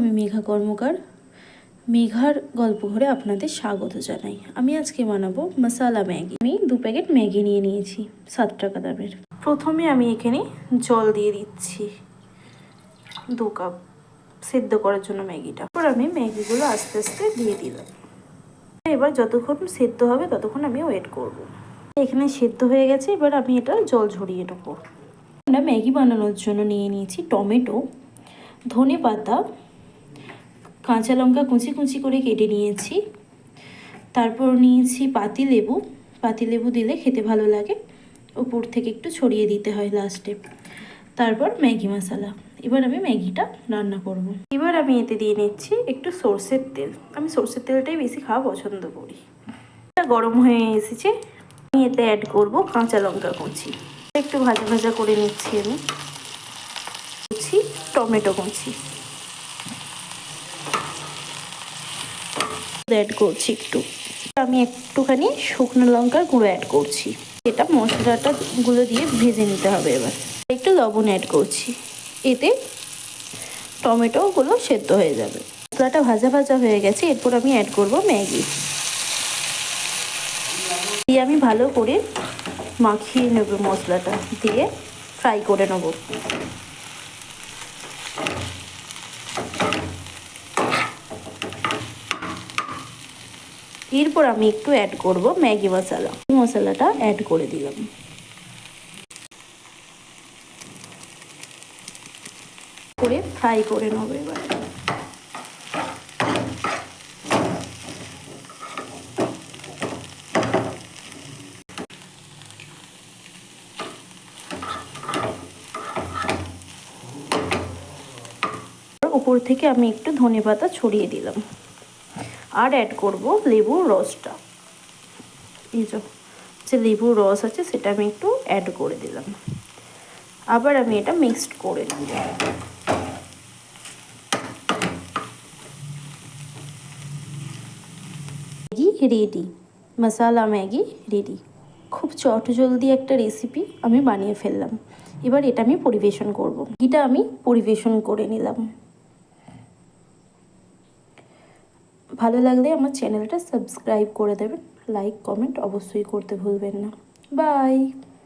আমি মেঘা কর্মকার। মেঘার গল্প ঘরে আপনাদের স্বাগত জানাই। আমি আজকে বানাবো মশালা ম্যাগি। আমি 2 প্যাকেট ম্যাগি নিয়ে নিয়েছি 7 টাকা দামের। প্রথমে আমি এখানে জল দিয়ে দিচ্ছি 2 কাপ সেদ্ধ করার জন্য ম্যাগিটা। তারপর আমি ম্যাগিগুলো আস্তে আস্তে দিয়ে দিলাম। এবার যতক্ষণ সেদ্ধ হবে ততক্ষণ আমি ওয়েট করব। এখানে সেদ্ধ হয়ে গেছে, এবার আমি এটা জল ঝরিয়ে নেবো। আমরা ম্যাগি বানানোর জন্য নিয়ে নিয়েছি টমেটো, ধনে পাতা, কাঁচা লঙ্কা কুচি কুচি করে কেটে নিয়েছি। তারপর নিয়েছি পাতিলেবু। পাতিলেবু দিলে খেতে ভালো লাগে, উপর থেকে একটু ছড়িয়ে দিতে হয় লাস্টে। তারপর ম্যাগি মশলা। এবার আমি ম্যাগিটা রান্না করব। এবার আমি এতে দিয়ে নিচ্ছি একটু সর্ষের তেল। আমি সর্ষের তেলটাই বেশি খাওয়া পছন্দ করি। এটা গরম হয়ে এসেছে, আমি এতে অ্যাড করব কাঁচা লঙ্কা কুচি। একটু ভাজা ভাজা করে নিচ্ছি আমি। কুচি টমেটো কুচি অ্যাড করছি একটু। আমি একটুখানি শুকনো লঙ্কার গুঁড়ো অ্যাড করছি। এটা মশলাটা গুলো দিয়ে ভেজে নিতে হবে। এবার একটু লবণ অ্যাড করছি, এতে টমেটোগুলো সেদ্ধ হয়ে যাবে। মশলাটা ভাজা ভাজা হয়ে গেছে, এরপর আমি অ্যাড করব ম্যাগি। দিয়ে আমি ভালো করে মাখিয়ে নেব, মশলাটা দিয়ে ফ্রাই করে নেব। এরপর আমি একটু অ্যাড করব ম্যাগি মশলা। মশলাটা অ্যাড করে দিলাম, করে ফ্রাই করে নেব। এবার উপর থেকে আমি একটু ধনেপাতা ছড়িয়ে দিলাম, আর অ্যাড করব লেবুর রসটা। এই যে লেবুর রস আছে সেটা আমি একটু অ্যাড করে দিলাম। আবার আমি এটা মিক্সড করে নিব। ম্যাগি রেডি, মশালা ম্যাগি রেডি। খুব চটজলদি একটা রেসিপি আমি বানিয়ে ফেললাম। এবার এটা আমি পরিবেশন করব। এটা আমি পরিবেশন করে নিলাম। ভালো লাগলে আমার চ্যানেলটা সাবস্ক্রাইব করে দেবেন, লাইক কমেন্ট অবশ্যই করতে ভুলবেন না। বাই।